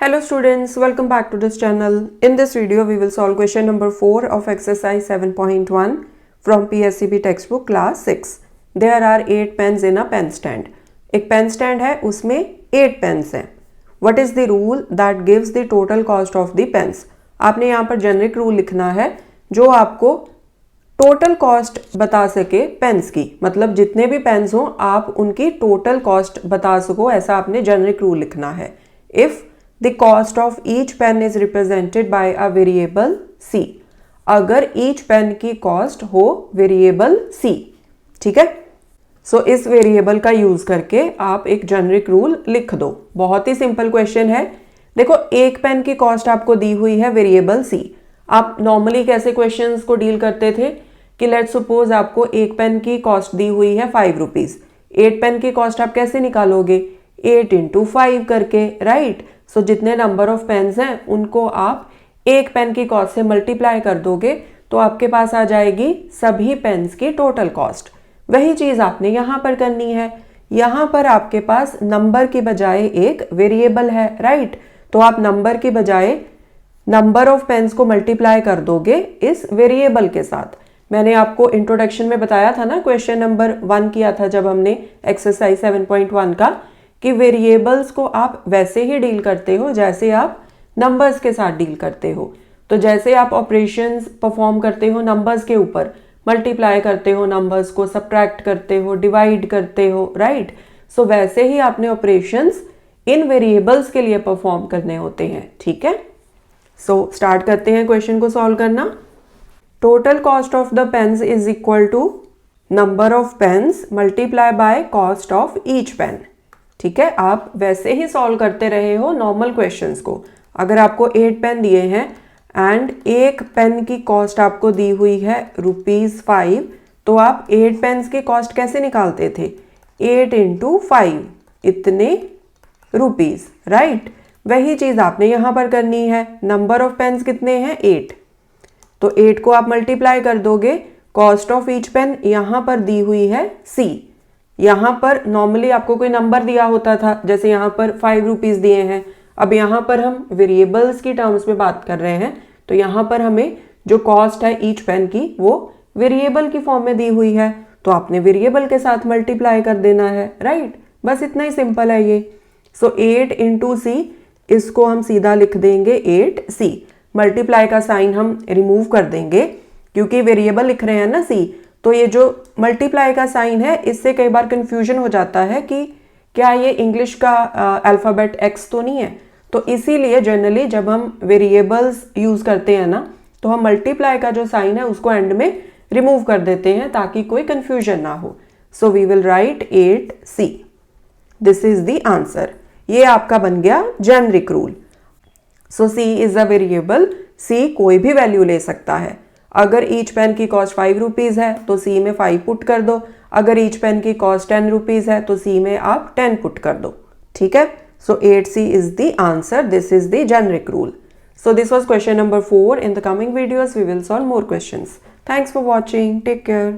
Hello students, welcome back to this channel. In this video, we will solve question number 4 of exercise 7.1 from PSCB textbook class 6. There are 8 pens in a pen stand. एक pen stand है, उसमें 8 pens हैं. What is the rule that gives the total cost of the pens? आपने यहाँ पर generic rule लिखना है जो आपको टोटल कॉस्ट बता सके पेन्स की, मतलब जितने भी पेन्स हों आप उनकी टोटल कॉस्ट बता सको, ऐसा आपने जेनरिक रूल लिखना है. If the cost of each pen is represented by a variable C, अगर ईच पेन की कॉस्ट हो वेरिएबल सी, ठीक है. सो इस वेरिएबल का यूज करके आप एक जेनरिक रूल लिख दो. बहुत ही सिंपल क्वेश्चन है. देखो, एक पेन की कॉस्ट आपको दी हुई है वेरिएबल सी. आप नॉर्मली कैसे क्वेश्चंस को डील करते थे कि लेट सपोज आपको एक पेन की कॉस्ट दी हुई है 5 रुपीज. 8 पेन की कॉस्ट आप कैसे निकालोगे? 8 इंटू 5 करके, राइट. सो जितने नंबर ऑफ पेन्स हैं उनको आप एक पेन की कॉस्ट से मल्टीप्लाई कर दोगे तो आपके पास आ जाएगी सभी पेन्स की टोटल कॉस्ट. वही चीज आपने यहाँ पर करनी है. यहाँ पर आपके पास नंबर की बजाय एक वेरिएबल है, राइट. तो आप नंबर की बजाय नंबर ऑफ पेन्स को मल्टीप्लाई कर दोगे इस वेरिएबल के साथ. मैंने आपको इंट्रोडक्शन में बताया था ना, क्वेश्चन नंबर 1 किया था जब हमने एक्सरसाइज 7.1 का, कि वेरिएबल्स को आप वैसे ही डील करते हो जैसे आप नंबर्स के साथ डील करते हो. तो जैसे आप ऑपरेशंस परफॉर्म करते हो नंबर्स के ऊपर, मल्टीप्लाई करते हो नंबर्स को, सब्ट्रैक्ट करते हो, डिवाइड करते हो, राइट. सो वैसे ही आपने ऑपरेशंस इन वेरिएबल्स के लिए परफॉर्म करने होते हैं, ठीक है. सो स्टार्ट करते हैं क्वेश्चन को सॉल्व करना. Total cost of the pens is equal to number of pens multiply by cost of each pen. ठीक है, आप वैसे ही सॉल्व करते रहे हो नॉर्मल क्वेश्चंस को. अगर आपको 8 पेन दिए हैं एंड एक पेन की कॉस्ट आपको दी हुई है ₹5, तो आप 8 पेन्स की कॉस्ट कैसे निकालते थे? 8 इंटू 5, इतने रुपीज, राइट. वही चीज आपने यहां पर करनी है. नंबर ऑफ पेन्स कितने हैं? 8. तो 8 को आप मल्टीप्लाई कर दोगे. कॉस्ट ऑफ ईच पेन यहां पर दी हुई है C. यहाँ पर नॉर्मली आपको कोई नंबर दिया होता था, जैसे यहाँ पर 5 रुपीज दिए हैं. अब यहाँ पर हम वेरिएबल्स की टर्म्स में बात कर रहे हैं, तो यहाँ पर हमें जो कॉस्ट है ईच पेन की वो वेरिएबल की फॉर्म में दी हुई है, तो आपने वेरिएबल के साथ मल्टीप्लाई कर देना है, राइट. बस इतना ही सिंपल है ये. सो 8 इंटू सी, इसको हम सीधा लिख देंगे 8C. मल्टीप्लाई का साइन हम रिमूव कर देंगे क्योंकि वेरिएबल लिख रहे हैं ना C. तो ये जो मल्टीप्लाई का साइन है, इससे कई बार कंफ्यूजन हो जाता है कि क्या ये इंग्लिश का अल्फ़ाबेट X तो नहीं है. तो इसीलिए जनरली जब हम वेरिएबल्स यूज़ करते हैं ना, तो हम मल्टीप्लाई का जो साइन है उसको एंड में रिमूव कर देते हैं ताकि कोई कंफ्यूजन ना हो. So we will write 8C. This is the answer. ये आपका बन गया generic rule. So C is a variable. C कोई भी वैल्यू ले सकता है. अगर ईच पेन की कॉस्ट 5 रुपीज है तो C में 5 पुट कर दो. अगर ईच पेन की कॉस्ट 10 रुपीज है तो C में आप 10 पुट कर दो, ठीक है. So 8C is the answer. This is the generic rule. So this was question number 4. In the coming videos we will solve more questions. Thanks for watching. Take care.